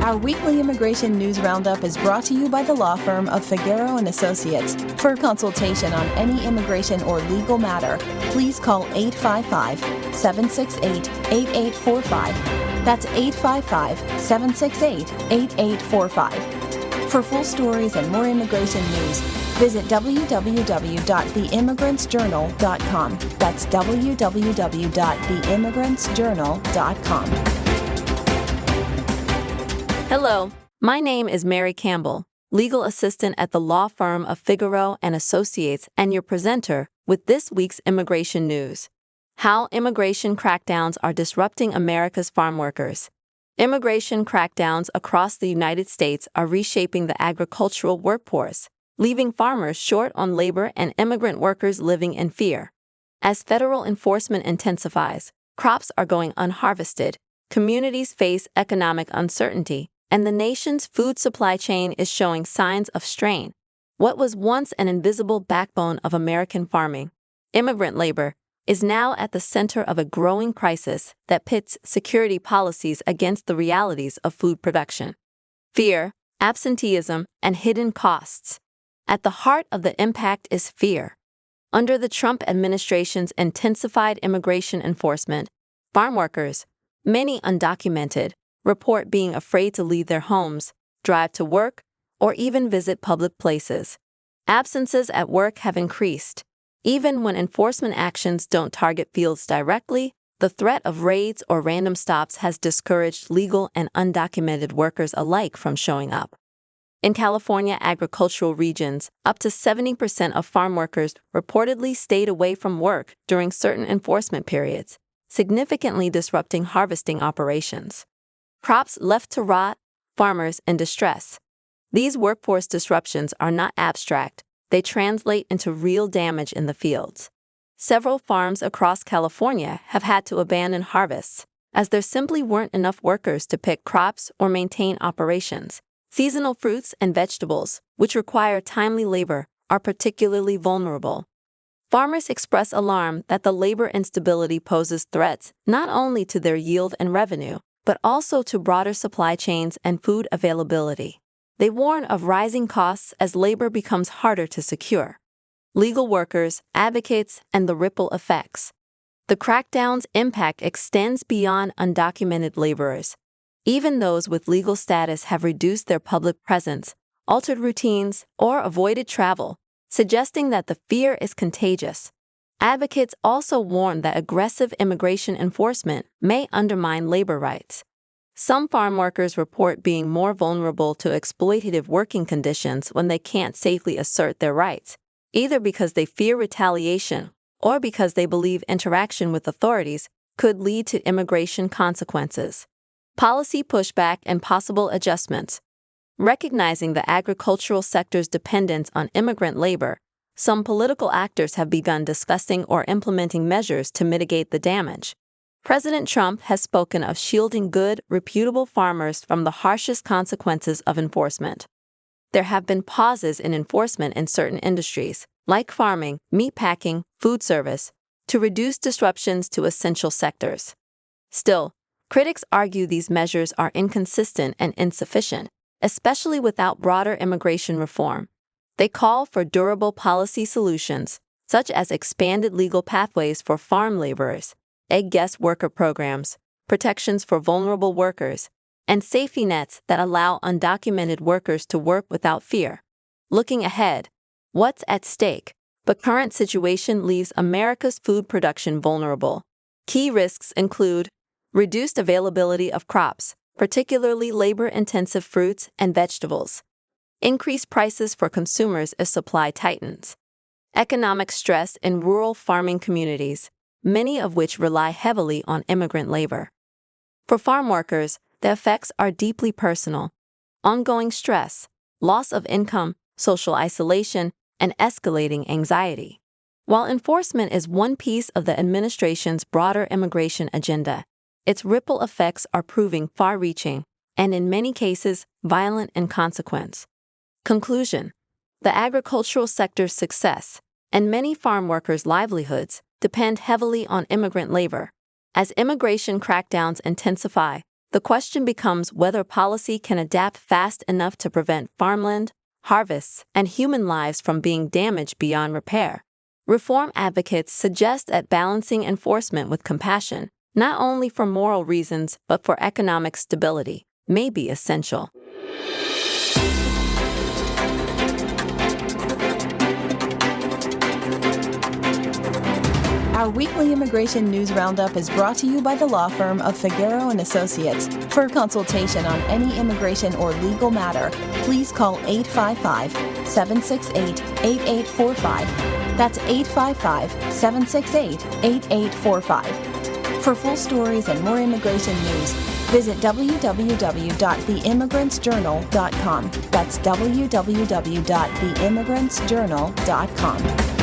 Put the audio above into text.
Our weekly immigration news roundup is brought to you by the law firm of Figueroa and Associates. For a consultation on any immigration or legal matter, please call 855-768-8845. That's 855-768-8845. For full stories and more immigration news, visit www.theimmigrantsjournal.com. That's www.theimmigrantsjournal.com. Hello, my name is Mary Campbell, legal assistant at the law firm of Figueroa and Associates, and your presenter with this week's immigration news. How immigration crackdowns are disrupting America's farm workers. Immigration crackdowns across the United States are reshaping the agricultural workforce, leaving farmers short on labor and immigrant workers living in fear. As federal enforcement intensifies, crops are going unharvested, communities face economic uncertainty, and the nation's food supply chain is showing signs of strain. What was once an invisible backbone of American farming, immigrant labor, is now at the center of a growing crisis that pits security policies against the realities of food production. Fear, absenteeism, and hidden costs. At the heart of the impact is fear. Under the Trump administration's intensified immigration enforcement, farm workers, many undocumented, report being afraid to leave their homes, drive to work, or even visit public places. Absences at work have increased. Even when enforcement actions don't target fields directly, the threat of raids or random stops has discouraged legal and undocumented workers alike from showing up. In California agricultural regions, up to 70% of farm workers reportedly stayed away from work during certain enforcement periods, significantly disrupting harvesting operations. Crops left to rot, farmers in distress. These workforce disruptions are not abstract, they translate into real damage in the fields. Several farms across California have had to abandon harvests, as there simply weren't enough workers to pick crops or maintain operations. Seasonal fruits and vegetables, which require timely labor, are particularly vulnerable. Farmers express alarm that the labor instability poses threats not only to their yield and revenue, but also to broader supply chains and food availability. They warn of rising costs as labor becomes harder to secure. Legal workers, advocates, and the ripple effects. The crackdown's impact extends beyond undocumented laborers. Even those with legal status have reduced their public presence, altered routines, or avoided travel, suggesting that the fear is contagious. Advocates also warn that aggressive immigration enforcement may undermine labor rights. Some farm workers report being more vulnerable to exploitative working conditions when they can't safely assert their rights, either because they fear retaliation or because they believe interaction with authorities could lead to immigration consequences. Policy pushback and possible adjustments. Recognizing the agricultural sector's dependence on immigrant labor, some political actors have begun discussing or implementing measures to mitigate the damage. President Trump has spoken of shielding good, reputable farmers from the harshest consequences of enforcement. There have been pauses in enforcement in certain industries, like farming, meatpacking, food service, to reduce disruptions to essential sectors. Still, critics argue these measures are inconsistent and insufficient, especially without broader immigration reform. They call for durable policy solutions, such as expanded legal pathways for farm laborers, egg guest worker programs, protections for vulnerable workers, and safety nets that allow undocumented workers to work without fear. Looking ahead, what's at stake? The current situation leaves America's food production vulnerable. Key risks include reduced availability of crops, particularly labor-intensive fruits and vegetables. Increased prices for consumers as supply tightens. Economic stress in rural farming communities, many of which rely heavily on immigrant labor. For farm workers, the effects are deeply personal. Ongoing stress, loss of income, social isolation, and escalating anxiety. While enforcement is one piece of the administration's broader immigration agenda, its ripple effects are proving far-reaching and, in many cases, violent in consequence. Conclusion: the agricultural sector's success and many farm workers' livelihoods depend heavily on immigrant labor. As immigration crackdowns intensify, The question becomes whether policy can adapt fast enough to prevent farmland, harvests, and human lives from being damaged beyond repair. Reform advocates suggest that balancing enforcement with compassion, not only for moral reasons but for economic stability, may be essential. Our weekly immigration news roundup is brought to you by the law firm of Figueroa & Associates. For a consultation on any immigration or legal matter, please call 855-768-8845. That's 855-768-8845. For full stories and more immigration news, visit www.theimmigrantsjournal.com. That's www.theimmigrantsjournal.com.